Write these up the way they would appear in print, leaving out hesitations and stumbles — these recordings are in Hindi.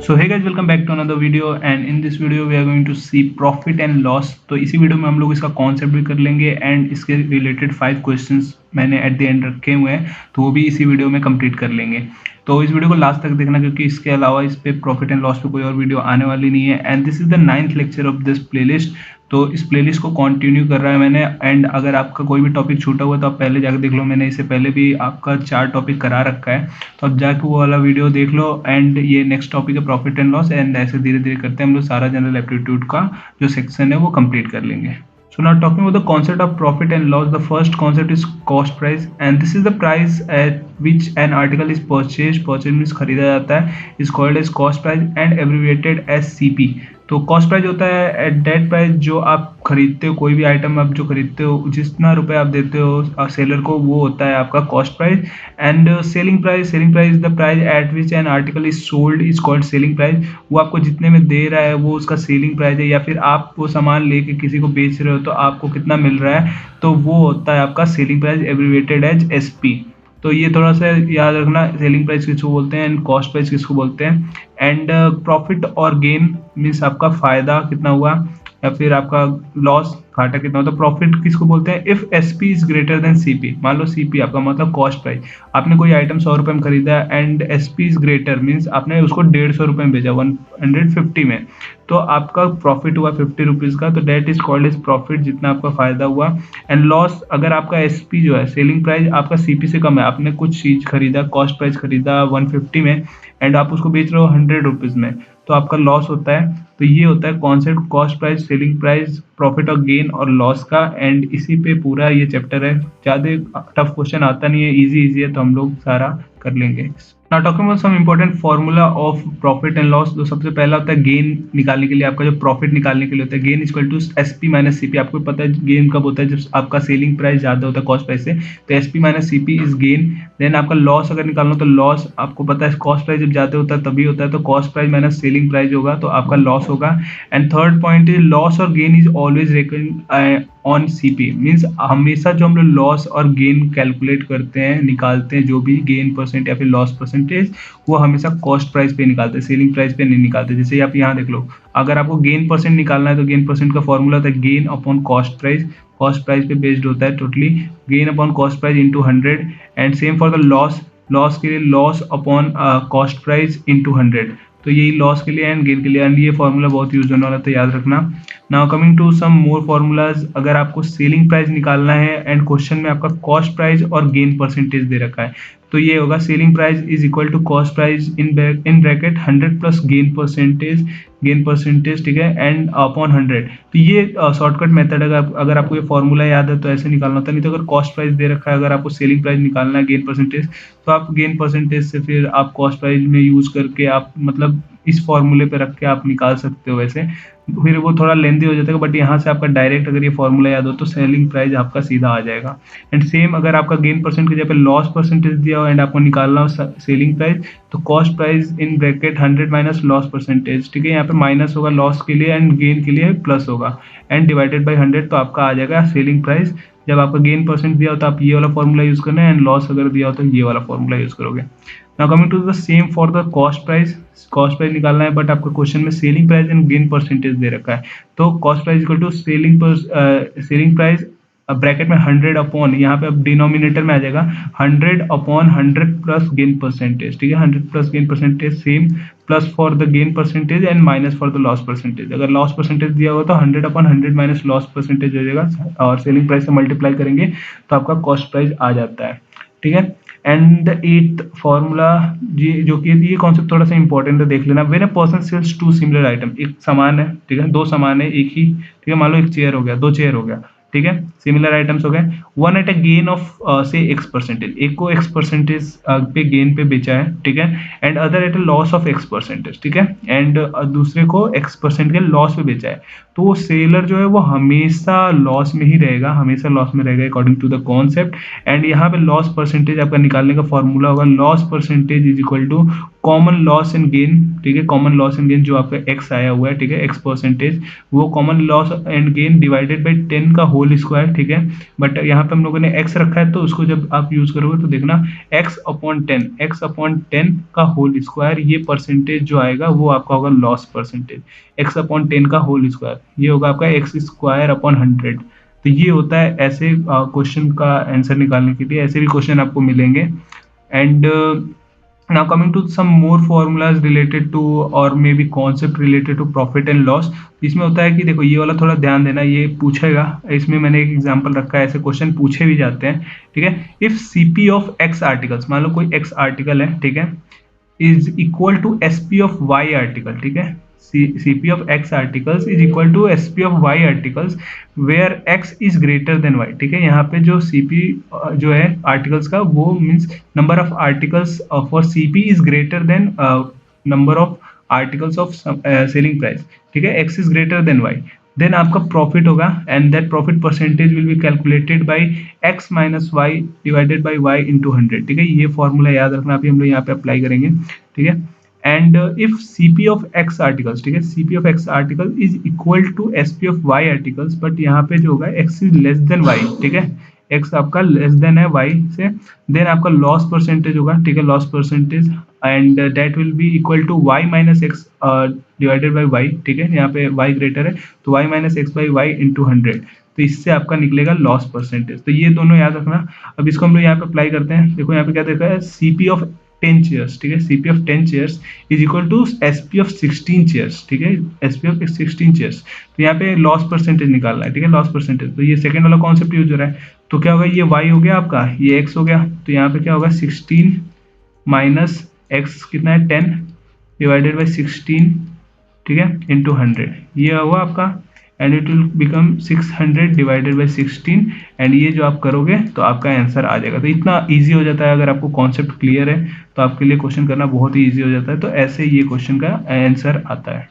So hey guys, welcome back to another video and in this video we are going to see profit and loss. तो इसी वीडियो में हम लोग इसका कॉन्सेप्ट भी कर लेंगे एंड इसके रिलेटेड 5 क्वेश्चंस मैंने एट द एंड रखे हुए हैं, तो वो भी इसी वीडियो में कंप्लीट कर लेंगे। तो इस वीडियो को लास्ट तक देखना, क्योंकि इसके अलावा इस पे प्रॉफिट एंड लॉस पे कोई और वीडियो आने वाली नहीं है। And this is the 9th lecture of this playlist. तो इस प्लेलिस्ट को कंटिन्यू कर रहा है मैंने। एंड अगर आपका कोई भी टॉपिक छूटा हुआ है तो आप पहले जाकर देख लो, मैंने इससे पहले भी आपका 4 टॉपिक करा रखा है, तो आप जाके वो वाला वीडियो देख लो। एंड ये नेक्स्ट टॉपिक है प्रॉफिट एंड लॉस, एंड ऐसे धीरे धीरे करते हैं हम लोग सारा जनरल एप्टीट्यूड का जो सेक्शन है वो कंप्लीट कर लेंगे। So now talking about the concept of profit and loss, the first concept is cost price, and this is the price at which an article is purchased. Purchase means खरीदा जाता है, is called as cost price and abbreviated as CP। तो कॉस्ट प्राइस होता है एट दैट प्राइस जो आप खरीदते हो, कोई भी आइटम आप जो खरीदते हो, जितना रुपए आप देते हो सेलर को, वो होता है आपका cost price. And selling price is the price at which an article is sold is called selling price. वो आपको जितने में दे रहा है वो उसका सेलिंग प्राइस है, या फिर आप वो सामान लेके किसी को बेच रहे हो तो आपको कितना मिल रहा है, तो वो होता है आपका selling price, abbreviated as SP। तो ये थोड़ा सा याद रखना, सेलिंग प्राइस किसको बोलते हैं एंड कॉस्ट प्राइस किसको बोलते हैं। एंड प्रॉफिट और गेन मीन्स आपका फायदा कितना हुआ या फिर आपका लॉस घाटा कितना होता है। प्रॉफिट किसको बोलते हैं, if SP is greater then CP। मान लो CP आपका मतलब कॉस्ट प्राइस, आपने कोई आइटम 100 रुपये में खरीदा and SP is greater means आपने उसको 150 रुपये में भेजा 150 में, तो आपका प्रॉफिट हुआ 50 रुपीज़ का, तो that is called is profit, जितना आपका फायदा हुआ। एंड लॉस, अगर आपका SP जो है सेलिंग प्राइस आपका CP से कम है, आपने कुछ चीज़ खरीदा, कॉस्ट प्राइस खरीदा 150 में एंड आप उसको बेच रहे हो 100 रुपीज़ में, तो आपका लॉस होता है। तो ये होता है concept cost price, selling price, profit और गेन और लॉस का। एंड इसी पे पूरा ये चैप्टर है, ज़्यादा टफ क्वेश्चन आता नहीं है, इजी है, तो हम लोग सारा कर लेंगे। Now talking about some important formula of profit and loss. तो सबसे पहला होता है गेन निकालने के लिए, आपका जो प्रॉफिट निकालने के लिए होता है, gain equal to SP minus CP। आपको पता है गेन कब होता है, जब आपका सेलिंग प्राइस ज़्यादा होता है कॉस्ट प्राइस से, तो SP minus CP is gain. Then आपका लॉस अगर निकालना हो तो लॉस आपको पता है कॉस्ट प्राइस जब ज़्यादा होता है तभी होता है, तो cost price minus selling price होगा, तो आपका लॉस होगा। And third point is loss और gain is always reckon on CP, means हमेशा जो हम लोग लॉस और गेन कैलकुलेट करते हैं, निकालते हैं, जो भी गेन परसेंट या फिर लॉस परसेंटेज, वो हमेशा कॉस्ट प्राइस पे निकालते हैं, सेलिंग प्राइस पे नहीं निकालते। जैसे आप यहाँ देख लो, अगर आपको गेन परसेंट निकालना है तो गेन परसेंट का फॉर्मूला होता है gain upon cost price, cost price पे बेस्ड होता है totally, gain upon cost price into 100। And same for the loss, loss के लिए loss upon cost price into 100, तो यही लॉस के लिए एंड गेन के लिए। एंड ये फॉर्मूला बहुत यूज होने वाला है, तो याद रखना। Now coming to some more formulas, अगर आपको सेलिंग प्राइस निकालना है एंड क्वेश्चन में आपका कॉस्ट प्राइस और गेन परसेंटेज दे रखा है, तो ये होगा selling price is equal to cost price in bracket 100 plus gain percentage, ठीक है, एंड अपॉन 100। तो ये शॉर्टकट मेथड है, अगर आपको ये फॉर्मूला याद है तो ऐसे निकालना होता है। नहीं तो अगर कॉस्ट प्राइस दे रखा है, अगर आपको सेलिंग प्राइस निकालना है गेन परसेंटेज, तो आप गेन परसेंटेज से फिर आप कॉस्ट प्राइस में यूज करके आप मतलब इस फॉर्मूले पे रख के आप निकाल सकते हो। वैसे फिर वो थोड़ा लेंदी हो जाता है, बट यहाँ से आपका डायरेक्ट अगर ये फॉर्मूला याद हो तो सेलिंग प्राइस आपका सीधा आ जाएगा। एंड सेम अगर आपका गेन परसेंट की जगह पे लॉस परसेंटेज दिया हो एंड आपको निकालना हो सेलिंग प्राइस, तो cost price in bracket 100 minus loss percentage, ठीक है, यहाँ पे माइनस होगा लॉस के लिए एंड गेन के लिए प्लस होगा, एंड डिवाइडेड बाई 100, तो आपका आ जाएगा सेलिंग प्राइस। जब आपका गेन परसेंट दिया हो तो आप ये वाला फॉर्मूला यूज करना है, एंड लॉस अगर दिया हो तो ये वाला फॉर्मूला यूज करोगे। Now coming to the same for the cost price, cost price निकालना है बट आपको क्वेश्चन में selling price and gain percentage दे रखा है, तो cost price equal to selling price bracket में 100 अपॉन, यहाँ पे अब डिनोमिनेटर में आ जाएगा 100 अपॉन 100 प्लस गेन परसेंटेज, ठीक है, 100 plus gain percentage same, plus for the gain percentage and minus for the loss percentage. अगर लॉस परसेंटेज दिया हुआ तो 100 अपॉन 100 माइनस लॉस परसेंटेज हो जाएगा, और सेलिंग प्राइस से मल्टीप्लाई करेंगे तो आपका कॉस्ट प्राइस आ जाता है, ठीक है। एंड द 8th फॉर्मूला जी, जो कि ये कॉन्सेप्ट थोड़ा सा इंपॉर्टेंट है, देख लेना। When a person sells 2 similar item, एक सामान है, ठीक है, 2 सामान है एक ही, ठीक है, मान लो एक चेयर हो गया, 2 चेयर हो गया, ठीक है, सिमिलर आइटम्स हो गए। One at a gain of से X परसेंटेज, एक को X परसेंटेज पे गेन पे बेचा है, ठीक है, and other at a loss of X percentage, ठीक है, एंड दूसरे को X परसेंट के लॉस पे बेचा है, तो वो सेलर जो है वो हमेशा लॉस में ही रहेगा, हमेशा लॉस में रहेगा according to the concept. And यहाँ पे लॉस परसेंटेज आपका निकालने का फॉर्मूला होगा loss percentage is equal to common loss and gain, ठीक है, कॉमन लॉस एंड गेन जो आपका X आया हुआ है, ठीक है, X परसेंटेज, वो common loss and gain divided by 10 का होल स्क्वायर, ठीक है, बट यहाँ यहाँ पे हम लोगों ने x रखा है, तो उसको जब आप यूज करोगे तो देखना x/10 का होल स्क्वायर, ये परसेंटेज जो आएगा वो आपका होगा लॉस परसेंटेज। x/10 का होल स्क्वायर ये होगा आपका x² 100। तो ये होता है ऐसे क्वेश्चन का आंसर निकालने के लिए, ऐसे भी क्वेश्चन आपको मिलेंगे। And now coming to some more formulas related to or maybe concept related to profit and loss। इसमें होता है कि देखो ये वाला थोड़ा ध्यान देना, ये पूछेगा, इसमें मैंने एक एग्जांपल रखा है, ऐसे क्वेश्चन पूछे भी जाते हैं, ठीक है। If CP of X articles, मान लो कोई एक्स आर्टिकल है, ठीक है, is equal to SP of Y article, ठीक है, CP of X articles is equal to SP of Y articles where X is greater than Y, ठीक है। यहाँ पे जो CP जो है आर्टिकल्स का, वो means number of articles for CP is greater than number of articles of selling price, ठीक है। X is greater than Y, then आपका प्रॉफिट होगा, and that profit percentage will be calculated by X minus Y divided by Y into 100, ठीक है। ये फॉर्मूला याद रखना, अभी हम लोग यहाँ पे अप्लाई करेंगे, ठीक है। And if CP of X articles, ठीक है, CP of X article is equal to SP of Y articles, but यहाँ पे जो होगा X is less than Y, ठीक है, X आपका लेस देन है Y से, देन आपका लॉस परसेंटेज होगा, ठीक है, loss percentage, and that will be equal to Y minus X divided by Y, ठीक है, यहाँ पे Y ग्रेटर है तो Y minus X by Y into 100, तो इससे आपका निकलेगा लॉस परसेंटेज। तो ये दोनों याद रखना। अब इसको हम लोग यहाँ पे अप्लाई करते हैं, देखो यहाँ पे क्या देखा है, CP ऑफ 10 चेयर्स, ठीक है, CP of 10 chairs is equal to SP of 16 chairs, ठीक है, SP ऑफ 16 चेयर्स। तो यहाँ पे लॉस परसेंटेज निकालना है, ठीक है, लॉस परसेंटेज। तो ये सेकंड वाला कॉन्सेप्ट यूज हो रहा है, तो क्या होगा, ये Y हो गया आपका, ये X हो गया, तो यहाँ पे क्या होगा 16 माइनस X कितना है 10 डिवाइडेड बाई 16, ठीक है, इंटू 100, ये हुआ आपका, and it will become 600 divided by 16, and ये जो आप करोगे तो आपका आंसर आ जाएगा। तो इतना इजी हो जाता है, अगर आपको कॉन्सेप्ट क्लियर है तो आपके लिए क्वेश्चन करना बहुत ही इजी हो जाता है। तो ऐसे ये क्वेश्चन का आंसर आता है।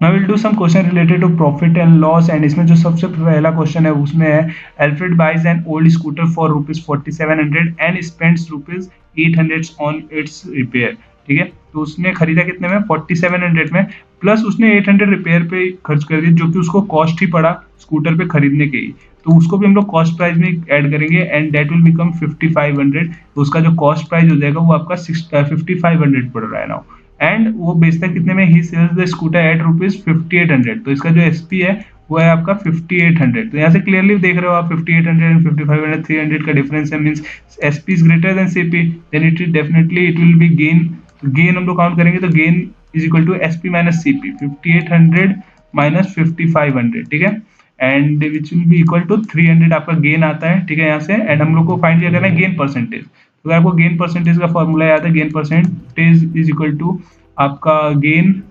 Now we'll do some question related to profit and loss, and इसमें जो सबसे पहला क्वेश्चन है उसमें है Alfred buys an old scooter for ₹4700 and spends ₹800 on its repair, ठीक है। तो उसने खरीदा कितने में, 4700 में, प्लस उसने 800 रिपेयर पे खर्च कर दिया, जो कि उसको कॉस्ट ही पड़ा स्कूटर पे खरीदने के ही, तो उसको भी हम लोग कॉस्ट प्राइस में ऐड करेंगे, एंड दैट विल बिकम 5500। तो उसका जो कॉस्ट प्राइस हो जाएगा वो आपका 5500 पड़ रहा है नाउ, एंड वो बेचता है कितने में, ही सेल्स द स्कूटर एट ₹5800। तो इसका जो एसपी है वो है आपका 5800। तो यहाँ से क्लियरली देख रहे हो आप 5800 एंड 5500, 300 का डिफरेंस है, means SP is greater than CP, then it definitely it will be gain. Gain हम लोग काउंट करेंगे तो gain is equal to SP minus CP, 5800 minus 5500, ठीक है, and which will be equal to 300 आपका गेन आता है, ठीक है, यहाँ से। एंड हम लोग को फाइंड क्या करना है, गेन परसेंटेज। तो अगर आपको गेन परसेंटेज का फॉर्मूला याद है, gain percentage is equal to आपका गेन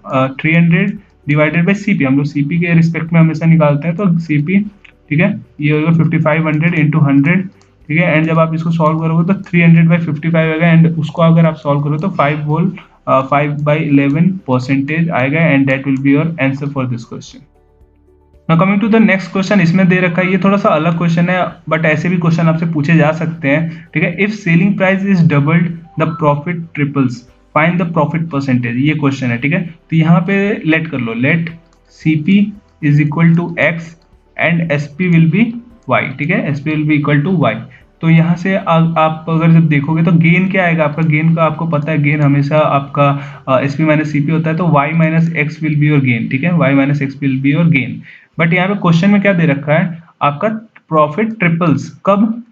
300 डिवाइडेड बाई सीपी, हम लोग सीपी के रिस्पेक्ट में हमेशा निकालते हैं, तो सीपी, ठीक है, ये होगा 5500 इंटू 100, ठीक है, एंड जब आप इसको सॉल्व करोगे तो 300 बाई 55 आएगा, एंड उसको अगर आप सॉल्व करो तो 5/11% आएगा, and that will be your answer for this question. Now coming to the next question, इसमें दे रखा है, ये थोड़ा सा अलग क्वेश्चन है, बट ऐसे भी क्वेश्चन आपसे पूछे जा सकते हैं, ठीक है। If selling price is doubled the profit triples, find the profit percentage, ये क्वेश्चन है, ठीक है। तो यहाँ पे लेट कर लो, let CP is equal to X and SP will be Y, ठीक है, SP will be equal to Y। तो यहाँ से आप अगर जब देखोगे तो गेन क्या आएगा आपका, गेन का आपको पता है, गेन हमेशा आपका SP माइनस CP होता है, तो Y minus X will be your gain, ठीक है, Y minus X will be your gain. But यहाँ पे क्वेश्चन में क्या दे रखा है आपका, प्रॉफिट ट्रिपल्स, कब,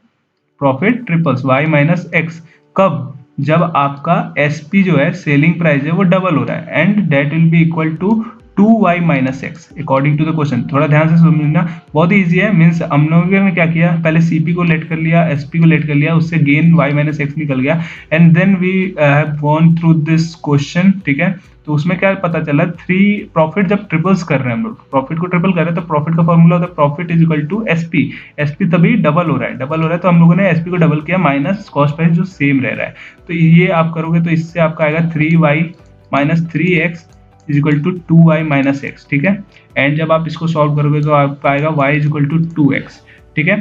profit triples Y minus X कब, जब आपका SP जो है सेलिंग प्राइस है वो डबल हो रहा है, and that will be equal to 2Y minus X according to the question. थोड़ा ध्यान से समझना, बहुत ही ईजी है, मीन्स हम लोगों ने क्या किया, पहले CP को लेट कर लिया, SP को लेट कर लिया, उससे गेन Y माइनस X निकल गया, and then we have gone through this question, ठीक है। तो उसमें क्या पता चला, 3 प्रॉफिट जब ट्रिपल्स कर रहे हैं हम लोग, प्रॉफिट को ट्रिपल कर रहे हैं, तो प्रॉफिट का फॉर्मूला होता है profit is equal to SP, SP तभी डबल हो रहा है, डबल हो रहा है, तो हम लोगों ने SP को डबल किया माइनस कॉस्ट प्राइस जो सेम रह रहा है। तो ये आप करोगे तो इससे आपका आएगा 3Y minus 3X is equal to 2Y minus X, ठीक है, एंड जब आप इसको सॉल्व करोगे तो आपका आएगा Y is equal to 2X, ठीक है।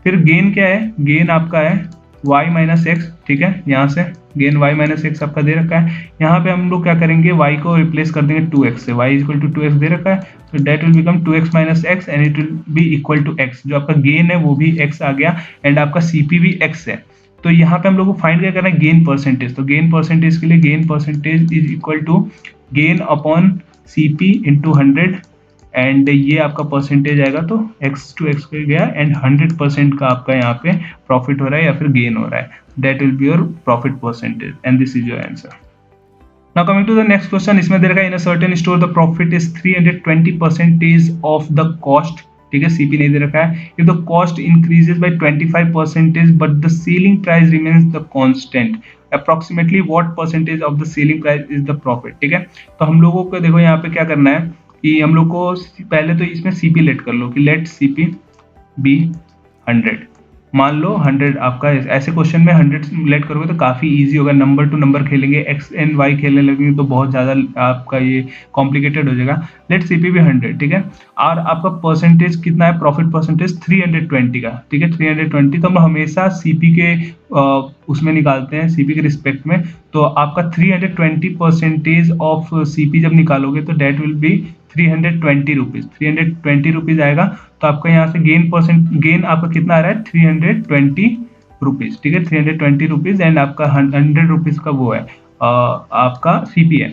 फिर गेन क्या है, गेन आपका है Y माइनस X, ठीक है, यहाँ से गेन y माइनस एक्स आपका दे रखा है। यहाँ पे हम लोग क्या करेंगे, y को रिप्लेस कर देंगे 2x से, y इक्वल टू 2x दे रखा है, तो that will become 2x minus X and it will be equal to x। जो आपका गेन है वो भी x आ गया एंड आपका CP भी x है। तो यहाँ पे हम लोग को फाइंड क्या करना है, गेन परसेंटेज। तो गेन परसेंटेज के लिए gain percentage is equal to gain upon CP into 100 and ये आपका परसेंटेज आएगा, तो x टू x गया एंड 100% का आपका यहाँ पे प्रॉफिट हो रहा है या फिर गेन हो रहा है। That will be your profit percentage and this is your answer. Now coming to the next question, इसमें दे रखा है in a certain store the profit is 320% of the cost, ठीक है, CP नहीं दे रखा है। If the cost increases by 25% but the selling price remains the constant, approximately what percentage of the selling price is the profit, ठीक है। तो हम लोगों को देखो यहाँ पे क्या करना है कि हम लोग को पहले तो इसमें CP लेट कर लो कि लेट CP बी 100, मान लो 100 आपका, ऐसे क्वेश्चन में 100 लेट करोगे तो काफी इजी होगा। नंबर टू नंबर खेलेंगे, एक्स एंड वाई खेलने लगेंगे तो बहुत ज्यादा आपका ये कॉम्प्लिकेटेड हो जाएगा। लेट CP भी 100, ठीक है, और आपका परसेंटेज कितना है, प्रॉफिट परसेंटेज 320 का, ठीक है, 320। तो हम हमेशा CP के उसमें निकालते हैं, CP के रिस्पेक्ट में। तो आपका 320% ऑफ CP जब निकालोगे तो that will be 320 rupees, 320 rupees आएगा। तो आपका यहाँ से गेन आपका कितना आ रहा है, 320 रुपीज, ठीक है, 320 रुपीज एंड आपका 100 रुपीज का वो है आपका CP है।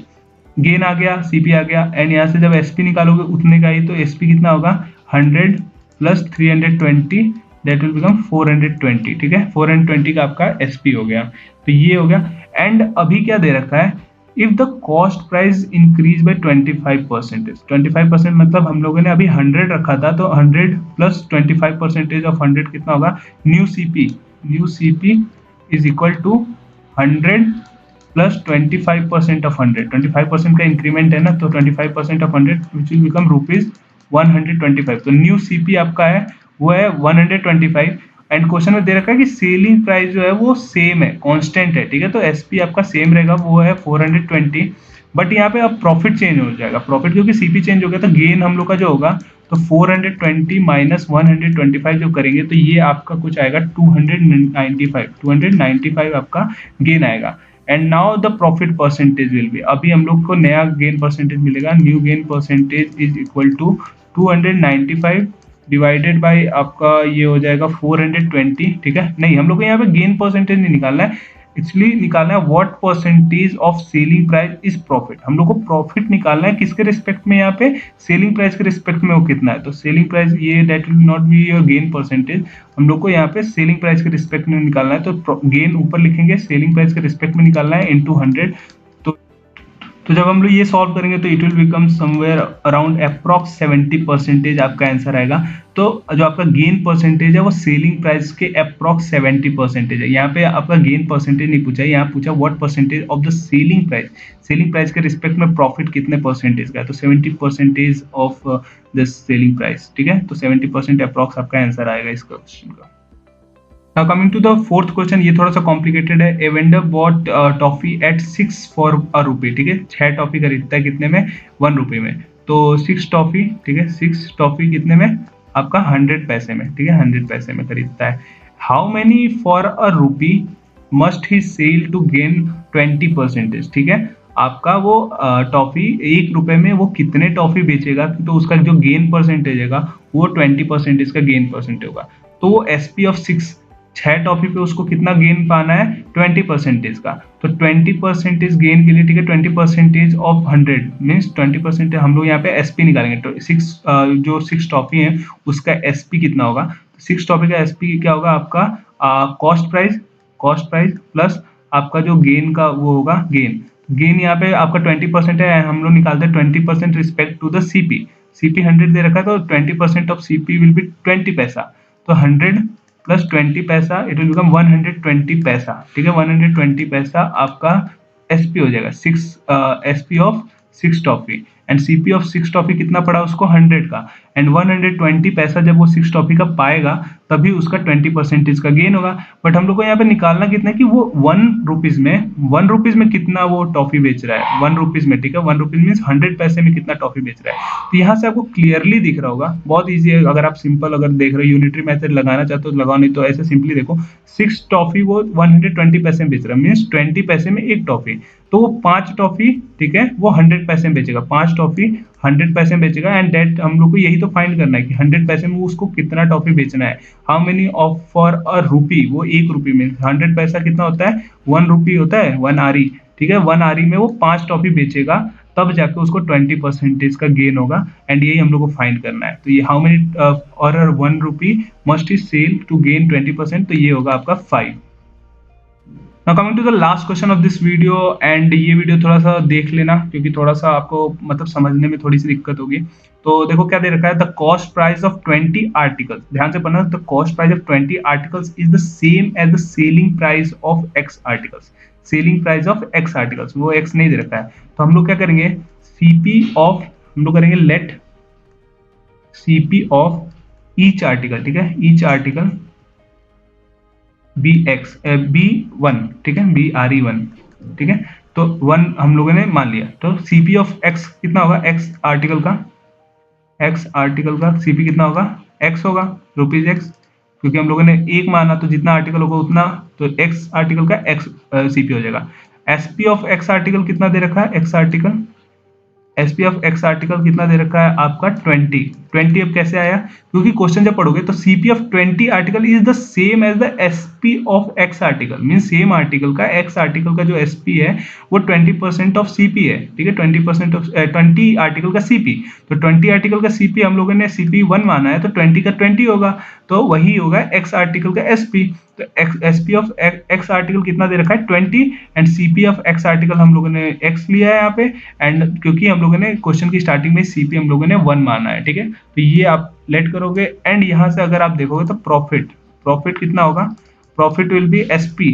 गेन आ गया, CP आ गया एंड यहाँ से जब SP निकालोगे उतने का ही, तो SP कितना होगा 100 प्लस 320 दैट विल बिकम 420, ठीक है, 420 का आपका SP हो गया। तो ये हो गया एंड अभी क्या दे रखा है, if the cost price increase by 25%, 25% मतलब हम लोगों ने अभी 100 रखा था, तो 100 प्लस 25% ऑफ 100 कितना होगा, new CP is equal to 100 plus 25% of 100, 25% का इंक्रीमेंट है ना, तो 25% of 100 which will become rupees 125। तो न्यू CP आपका है वो है 125 एंड क्वेश्चन में दे रखा है कि सेलिंग प्राइस जो है वो सेम है, कांस्टेंट है, ठीक है। तो SP आपका सेम रहेगा, वो है 420, बट यहाँ पे अब प्रॉफिट चेंज हो जाएगा, प्रॉफिट क्योंकि CP चेंज हो गया तो गेन हम लोग का जो होगा, तो 420 माइनस 125 जो करेंगे तो ये आपका कुछ आएगा 295 आपका गेन आएगा। And now the profit percentage will be, अभी हम लोग को नया गेन परसेंटेज मिलेगा, new gain percentage is equal to 295 divided by आपका ये हो जाएगा 420, ठीक है। नहीं, हम लोग को यहाँ पे गेन परसेंटेज नहीं निकालना है, एक्चुअली निकालना है what percentage of selling price is profit. हम लोग को प्रॉफिट निकालना है किसके रिस्पेक्ट में, यहाँ पे सेलिंग प्राइस के रिस्पेक्ट में वो कितना है। तो सेलिंग प्राइस ये that will not be your gain percentage, हम लोग को यहाँ पे सेलिंग प्राइस के रिस्पेक्ट में निकालना है। तो गेन ऊपर लिखेंगे, सेलिंग प्राइस के रिस्पेक्ट में निकालना है इनटू 100। तो जब हम लोग ये सॉल्व करेंगे तो it will become somewhere around approx 70% आपका आंसर आएगा। तो जो आपका गेन परसेंटेज है वो सेलिंग प्राइस के अप्रॉक्स 70% है। यहाँ पे आपका गेन परसेंटेज नहीं पूछा है, यहाँ पूछा what percentage of the selling price के रिस्पेक्ट में प्रॉफिट कितने परसेंटेज का है, तो 70% ऑफ द सेलिंग प्राइस, ठीक है। तो 70% अप्रॉक्स आपका आंसर आएगा इस क्वेश्चन का। Now coming to the fourth question, ये थोड़ा सा कॉम्प्लिकेटेड है। A vendor bought toffee at 6 for a rupee, ठीक है, 6 टॉफी खरीदता है कितने में, 1 रुपये में। तो 6 टॉफी, ठीक है, 6 टॉफी कितने में, आपका 100 पैसे में, ठीक है, 100 पैसे में खरीदता है। How many for a rupee must he sell to gain 20%, ठीक है। आपका वो टॉफी 1 रुपए में वो कितने टॉफी बेचेगा, तो उसका जो गेन परसेंटेज है वो 20% का गेन परसेंटेज होगा। तो वो SP ऑफ 6 टॉफी पे उसको कितना गेन पाना है, 20% का। तो 20% गेन के लिए, ठीक है, 20% ऑफ 100 मीन्स 20% हम लोग यहाँ पे SP निकालेंगे। तो 6 टॉफी है उसका SP कितना होगा, 6 टॉफी का SP क्या होगा आपका, कॉस्ट प्राइस प्लस आपका जो गेन का वो होगा गेन यहाँ पे आपका 20% है, हम लोग निकालते हैं 20% रिस्पेक्ट टू द CP 100 दे रखा है, तो 20% ऑफ CP विल बी 20 पैसा। तो 100 प्लस 20 पैसा इट विल बिकम 120 पैसा, ठीक है, 120 पैसा आपका SP हो जाएगा, 6 SP of 6 toffee and CP of 6 toffee कितना पड़ा उसको 100 का एंड 120 पैसा जब वो 6 टॉफी का पाएगा तभी उसका 20% का गेन होगा। बट हम लोग को यहाँ पे निकालना कितना है कि वो 1 रुपीज में कितना वो टॉफी बेच रहा है 1 रुपीज में, ठीक है। 1 रुपीज मीन 100 पैसे में कितना टॉफी बेच रहा है। तो यहाँ से आपको क्लियरली दिख रहा होगा, बहुत ईजी है। अगर आप सिंपल अगर देख रहे हो यूनिटरी मेथड लगाना चाहते हो तो लगाओ, नहीं तो ऐसे सिंपली देखो 6 टॉफी वो 120 पैसे में बेच रहा है, मीन्स 20 पैसे में एक टॉफी। तो वो 5 टॉफी, ठीक है, वो 100 पैसे में बेचेगा, 5 टॉफी 100 पैसे में बेचेगा एंड डेट हम लोग को यही तो फाइंड करना है कि 100 पैसे में उसको कितना टॉफी बेचना है। How many of for a रूपी, वो 1 रुपी में 100 पैसा कितना होता है 1 रुपी होता है, 1 आरी, ठीक है। 1 आरी में वो 5 टॉफी बेचेगा तब जाके उसको 20% का गेन होगा एंड यही हम लोग को फाइंड करना है। तो ये हाउ मेनी और 1 rupee must he sell to gain 20%, तो ये होगा आपका 5। Now coming to the last question of this video एंड ये वीडियो थोड़ा सा देख लेना क्योंकि थोड़ा सा आपको मतलब समझने में थोड़ी सी दिक्कत होगी। तो देखो क्या दे रखा है, the cost price of 20 articles, ध्यान से पढ़ना, the cost price of 20 articles is the same as the selling price of X articles. Selling price of X articles, वो एक्स नहीं दे रखा है। तो हम लोग क्या करेंगे, सीपी ऑफ, हम लोग करेंगे let CP of each article, ठीक है, ईच आर्टिकल B1, ठीक है, BRE1, ठीक है। तो 1 हम लोगों ने मान लिया, तो CP ऑफ X कितना होगा, X आर्टिकल का CP कितना होगा, X होगा, ₹X, क्योंकि हम लोगों ने 1 माना तो जितना आर्टिकल होगा उतना, तो X आर्टिकल का X CP हो जाएगा। SP ऑफ X आर्टिकल कितना दे रखा है, X article SP of X article कितना दे रखा है आपका 20 अब कैसे आया, क्योंकि क्वेश्चन जब पढ़ोगे तो CP of 20 article is the same as the SP of X article, mean same article का X आर्टिकल का जो SP है वो 20% ऑफ CP है, ठीक है, 20% ऑफ 20 आर्टिकल का CP। तो 20 आर्टिकल का CP हम लोगों ने CP 1 माना है तो 20 का 20 होगा, तो वही होगा X आर्टिकल का SP। तो SP ऑफ X आर्टिकल कितना दे रखा है 20 and CP of X article हम लोगों ने X लिया है यहाँ पे, एंड क्योंकि हम लोगों ने क्वेश्चन की स्टार्टिंग में CP हम लोगों ने 1 माना है, ठीक है। तो ये आप लेट करोगे एंड यहाँ से अगर आप देखोगे तो प्रॉफिट कितना होगा, profit will be SP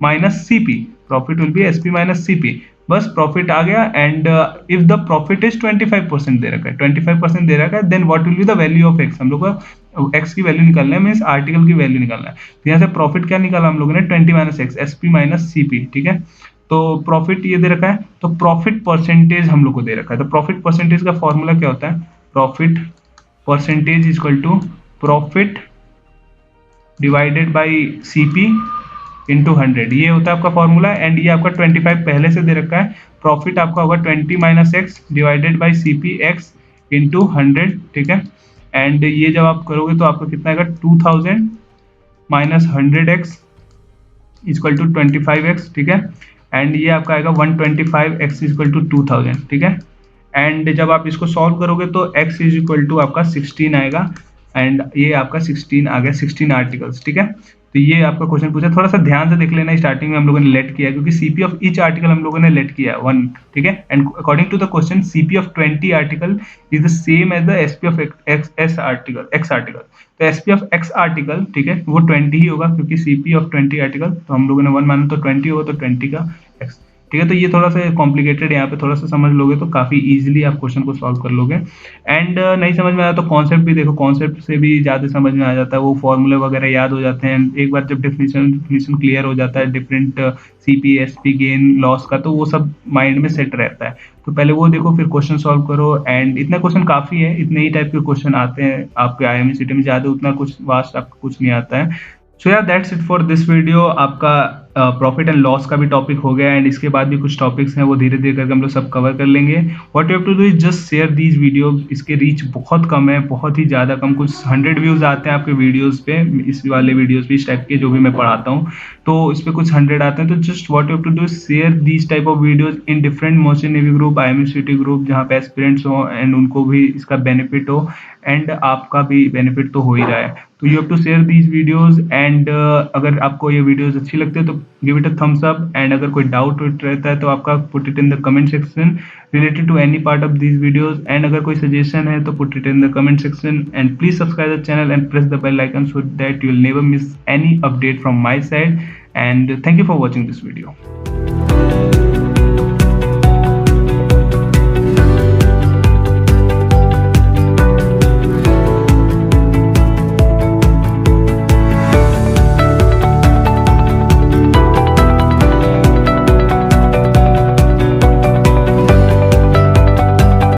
minus CP, profit will be SP minus CP, बस प्रॉफिट आ गया। And if the profit is 25% दे रखा है, 25% दे रखा है, then what will be the value of X, हम लोग को X की वैल्यू निकालना है, मींस आर्टिकल की वैल्यू निकालना है। तो यहाँ से प्रॉफिट क्या निकाला हम लोगों ने 20 minus X, SP minus CP, ठीक है। तो प्रॉफिट ये दे रखा है, तो प्रॉफिट परसेंटेज हम लोग को दे रखा है। तो प्रॉफिट परसेंटेज का फॉर्मूला क्या होता है, profit percentage is equal to profit divided by CP into 100, ये होता है आपका फॉर्मूला। एंड ये आपका 25 पहले से दे रखा है, प्रॉफिट आपका होगा 20 minus X divided by CP X into 100, ठीक है। एंड ये जब आप करोगे तो आपका कितना आएगा 2000 minus 100X equal to 25X, ठीक है। एंड ये आपका आएगा 125X इक्वल टू 2000, ठीक है। एंड जब आप इसको सॉल्व करोगे तो X इज इक्वल टू आपका 16 आएगा एंड ये आपका 16 आ गया, 16 आर्टिकल्स, ठीक है। तो ये आपका क्वेश्चन पूछा, थोड़ा सा ध्यान से देख लेना, स्टार्टिंग में हम लोगों ने लेट किया क्योंकि CP ऑफ ईच आर्टिकल हम लोगों ने लेट किया 1, ठीक है। And according to the question CP of 20 article is the same as the SP of X article. तो SP ऑफ X आर्टिकल, ठीक है, वो 20 ही होगा क्योंकि CP ऑफ 20 आर्टिकल, तो हम लोगों ने 1 माना तो 20 होगा, तो 20 का X, ठीक है। तो ये थोड़ा सा कॉम्प्लिकेटेड है, यहाँ पे थोड़ा सा समझ लोगे तो काफी इजीली आप क्वेश्चन को सॉल्व कर लोगे। एंड नहीं समझ में आया तो कॉन्सेप्ट भी देखो, कॉन्सेप्ट से भी ज्यादा समझ में आ जाता है, वो फॉर्मूले वगैरह याद हो जाते हैं। एक बार जब डेफिनेशन क्लियर हो जाता है different CP SP gain loss का, तो वो सब माइंड में सेट रहता है। तो पहले वो देखो फिर क्वेश्चन सॉल्व करो। एंड इतना क्वेश्चन काफी है, इतने ही टाइप के क्वेश्चन आते हैं आपके IMCT में, ज्यादा उतना कुछ वास्ट आपको कुछ नहीं आता है। सो यार that's it for this video. आपका प्रॉफिट एंड लॉस का भी टॉपिक हो गया एंड इसके बाद भी कुछ टॉपिक्स हैं वो धीरे धीरे करके हम लोग सब कवर कर लेंगे। What you have to do is just share these video. इसके रीच बहुत कम है, बहुत ही ज़्यादा कम, कुछ 100 व्यूज़ आते हैं आपके वीडियोज़ पे, इस वाले वीडियोज़ पे, इस टाइप के जो भी मैं पढ़ाता हूँ, तो इस पर कुछ 100 आते हैं। तो just what you have to do share these type of videos in different motion navy group, IMCT group, जहाँ पे एस्पिरेंट्स हो एंड उनको भी इसका बेनिफिट हो एंड आपका भी बेनिफिट तो हो ही रहा है। तो you have to share these videos and अगर आपको ये वीडियोज़ अच्छी लगती है तो give it a thumbs up. And अगर कोई डाउट रहता है तो आपका put it in the comment section related to any part of these videos, and अगर कोई suggestion है तो put it in the comment section, and please subscribe the channel and press the bell icon so that you will never miss any update from my side, and thank you for watching this video.